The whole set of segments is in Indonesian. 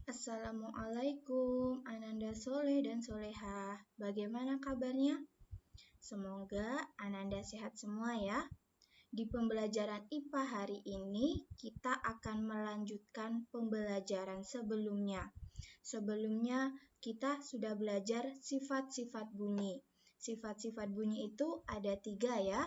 Assalamualaikum, Ananda Soleh dan Solehah. Bagaimana kabarnya? Semoga Ananda sehat semua ya. Di pembelajaran IPA hari ini, kita akan melanjutkan pembelajaran sebelumnya. Sebelumnya, kita sudah belajar sifat-sifat bunyi. Sifat-sifat bunyi itu ada 3 ya.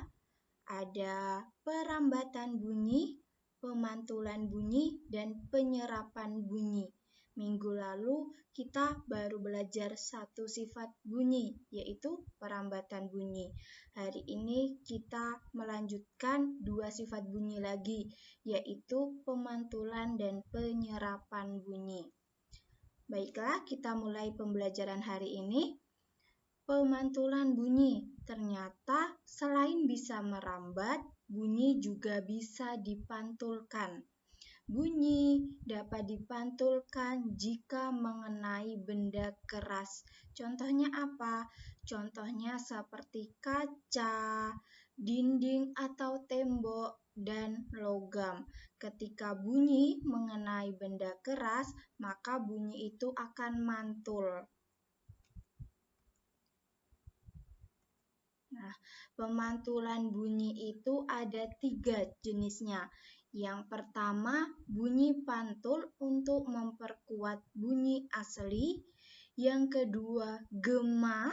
Ada perambatan bunyi, pemantulan bunyi, dan penyerapan bunyi. Minggu lalu kita baru belajar satu sifat bunyi, yaitu perambatan bunyi. Hari ini kita melanjutkan 2 sifat bunyi lagi, yaitu pemantulan dan penyerapan bunyi. Baiklah, kita mulai pembelajaran hari ini. Pemantulan bunyi, ternyata selain bisa merambat, bunyi juga bisa dipantulkan. Bunyi dapat dipantulkan jika mengenai benda keras. Contohnya apa? Contohnya seperti kaca, dinding atau tembok, dan logam. Ketika bunyi mengenai benda keras, maka bunyi itu akan mantul. Nah, pemantulan bunyi itu ada 3 jenisnya. Yang pertama, bunyi pantul untuk memperkuat bunyi asli. Yang kedua, gema.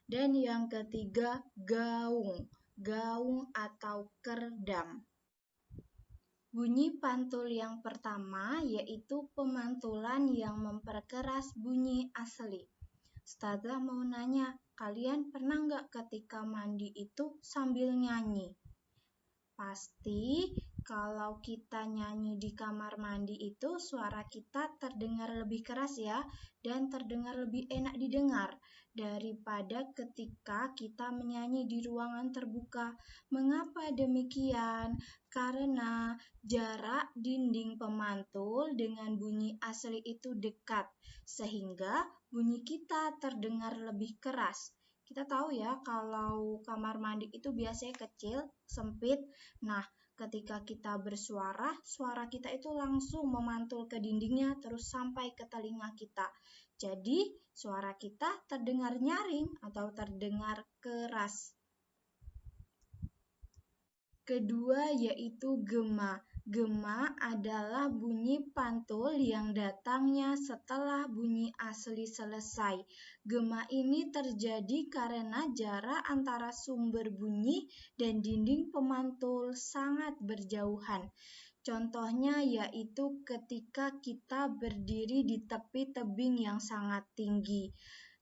Dan yang ketiga, gaung. Gaung atau kerdam. Bunyi pantul yang pertama yaitu pemantulan yang memperkeras bunyi asli. Ustazah mau nanya, kalian pernah nggak ketika mandi itu sambil nyanyi? Pasti kalau kita nyanyi di kamar mandi itu suara kita terdengar lebih keras ya, dan terdengar lebih enak didengar daripada ketika kita menyanyi di ruangan terbuka. Mengapa demikian? Karena jarak dinding pemantul dengan bunyi asli itu dekat, sehingga bunyi kita terdengar lebih keras. Kita tahu ya kalau kamar mandi itu biasanya kecil, sempit. Nah, ketika kita bersuara, suara kita itu langsung memantul ke dindingnya terus sampai ke telinga kita. Jadi, suara kita terdengar nyaring atau terdengar keras. Kedua yaitu gema. Gema adalah bunyi pantul yang datangnya setelah bunyi asli selesai. Gema ini terjadi karena jarak antara sumber bunyi dan dinding pemantul sangat berjauhan. Contohnya yaitu ketika kita berdiri di tepi tebing yang sangat tinggi.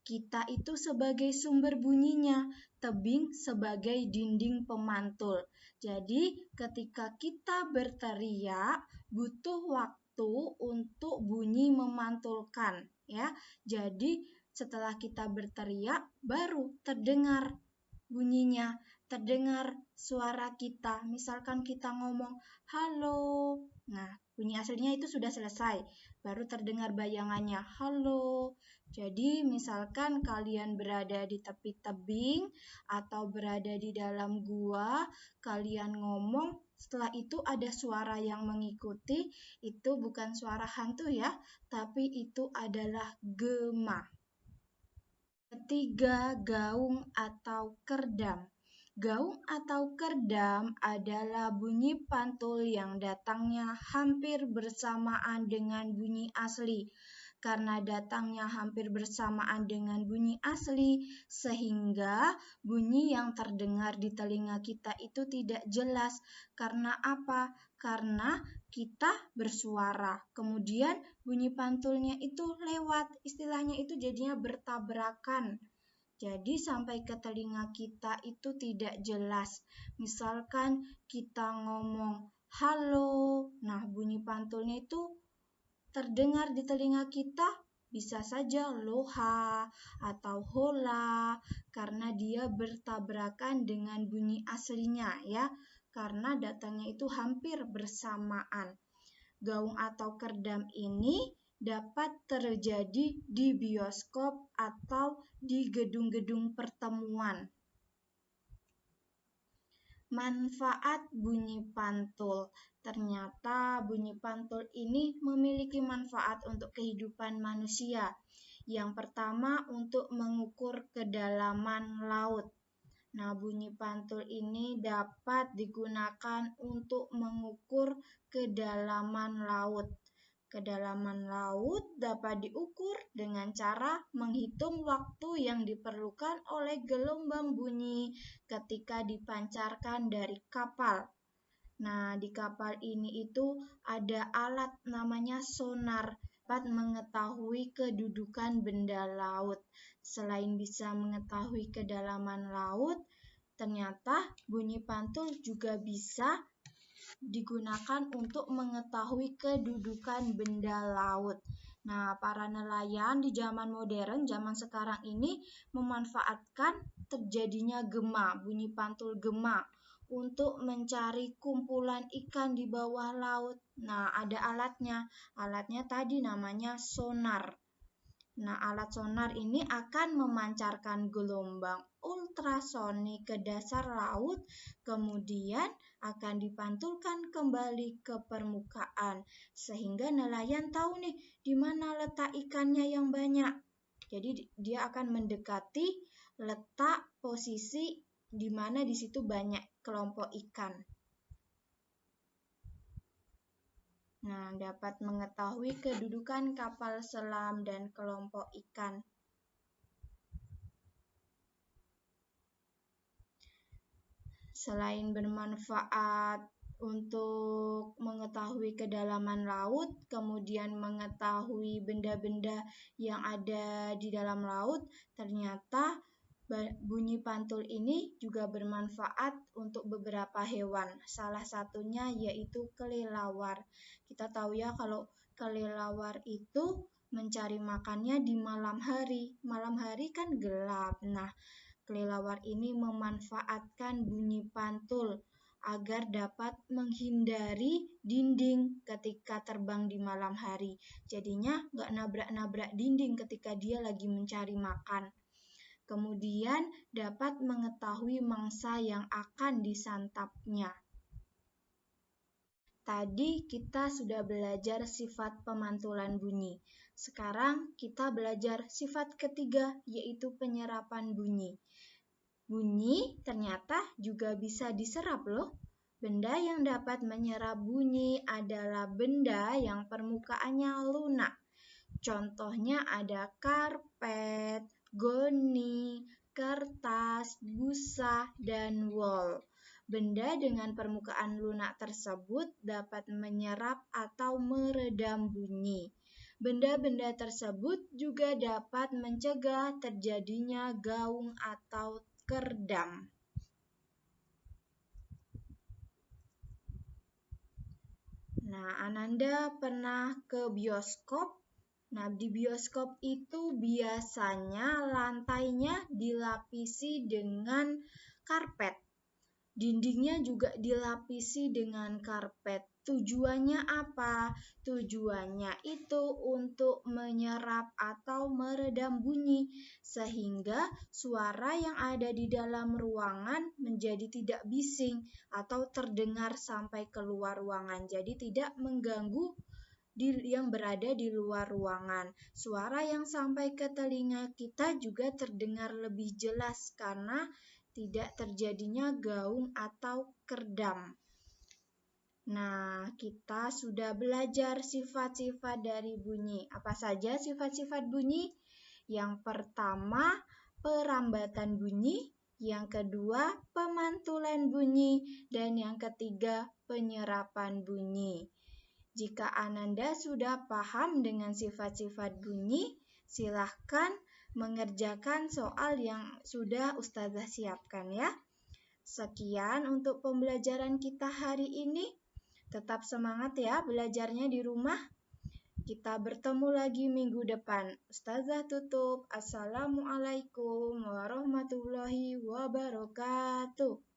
Kita itu sebagai sumber bunyinya, tebing sebagai dinding pemantul. Jadi, ketika kita berteriak, butuh waktu untuk bunyi memantulkan, ya. Jadi, setelah kita berteriak, baru terdengar bunyinya, terdengar suara kita. Misalkan kita ngomong, halo. Nah, bunyi aslinya itu sudah selesai, baru terdengar bayangannya, halo. Jadi, misalkan kalian berada di tepi tebing atau berada di dalam gua, kalian ngomong, setelah itu ada suara yang mengikuti, itu bukan suara hantu ya, tapi itu adalah gema. Ketiga, gaung atau kerdam. Gaung atau kerdam adalah bunyi pantul yang datangnya hampir bersamaan dengan bunyi asli. Karena datangnya hampir bersamaan dengan bunyi asli, sehingga bunyi yang terdengar di telinga kita itu tidak jelas. Karena apa? Karena kita bersuara, kemudian bunyi pantulnya itu lewat, istilahnya itu jadinya bertabrakan. Jadi sampai ke telinga kita itu tidak jelas. Misalkan kita ngomong halo, nah bunyi pantulnya itu terdengar di telinga kita bisa saja loha atau hola karena dia bertabrakan dengan bunyi aslinya ya, karena datangnya itu hampir bersamaan. Gaung atau kerdam ini dapat terjadi di bioskop atau di gedung-gedung pertemuan. Manfaat bunyi pantul. Ternyata bunyi pantul ini memiliki manfaat untuk kehidupan manusia. Yang pertama, untuk mengukur kedalaman laut. Nah, bunyi pantul ini dapat digunakan untuk mengukur kedalaman laut. Kedalaman laut dapat diukur dengan cara menghitung waktu yang diperlukan oleh gelombang bunyi ketika dipancarkan dari kapal. Nah, di kapal ini itu ada alat namanya sonar, dapat mengetahui kedudukan benda laut. Selain bisa mengetahui kedalaman laut, ternyata bunyi pantul juga bisa digunakan untuk mengetahui kedudukan benda laut. Nah, para nelayan di zaman modern, zaman sekarang ini memanfaatkan terjadinya gema, bunyi pantul gema untuk mencari kumpulan ikan di bawah laut. Nah, ada alatnya. Alatnya tadi namanya sonar. Nah, alat sonar ini akan memancarkan gelombang ultrasonik ke dasar laut, kemudian akan dipantulkan kembali ke permukaan, sehingga nelayan tahu nih di mana letak ikannya yang banyak. Jadi dia akan mendekati letak posisi di mana di situ banyak kelompok ikan. Nah, dapat mengetahui kedudukan kapal selam dan kelompok ikan. Selain bermanfaat untuk mengetahui kedalaman laut, kemudian mengetahui benda-benda yang ada di dalam laut, ternyata bunyi pantul ini juga bermanfaat untuk beberapa hewan. Salah satunya yaitu kelelawar. Kita tahu ya kalau kelelawar itu mencari makannya di malam hari. Malam hari kan gelap. Nah, kelelawar ini memanfaatkan bunyi pantul agar dapat menghindari dinding ketika terbang di malam hari. Jadinya nggak nabrak-nabrak dinding ketika dia lagi mencari makan. Kemudian dapat mengetahui mangsa yang akan disantapnya. Tadi kita sudah belajar sifat pemantulan bunyi. Sekarang kita belajar sifat ketiga, yaitu penyerapan bunyi. Bunyi ternyata juga bisa diserap loh. Benda yang dapat menyerap bunyi adalah benda yang permukaannya lunak. Contohnya ada karpet, goni, kertas, busa, dan wol. Benda dengan permukaan lunak tersebut dapat menyerap atau meredam bunyi. Benda-benda tersebut juga dapat mencegah terjadinya gaung atau kerdam. Nah, Ananda pernah ke bioskop? Nah, di bioskop itu biasanya lantainya dilapisi dengan karpet. Dindingnya juga dilapisi dengan karpet. Tujuannya apa? Tujuannya itu untuk menyerap atau meredam bunyi, sehingga suara yang ada di dalam ruangan menjadi tidak bising atau terdengar sampai keluar ruangan. Jadi tidak mengganggu yang berada di luar ruangan. Suara yang sampai ke telinga kita juga terdengar lebih jelas karena tidak terjadinya gaung atau kerdam. Nah, kita sudah belajar sifat-sifat dari bunyi. Apa saja sifat-sifat bunyi? Yang pertama, perambatan bunyi. Yang kedua, pemantulan bunyi. Dan yang ketiga, penyerapan bunyi. Jika Ananda sudah paham dengan sifat-sifat bunyi, silahkan mengerjakan soal yang sudah Ustazah siapkan ya. Sekian untuk pembelajaran kita hari ini. Tetap semangat ya belajarnya di rumah. Kita bertemu lagi minggu depan. Ustazah tutup. Assalamualaikum warahmatullahi wabarakatuh.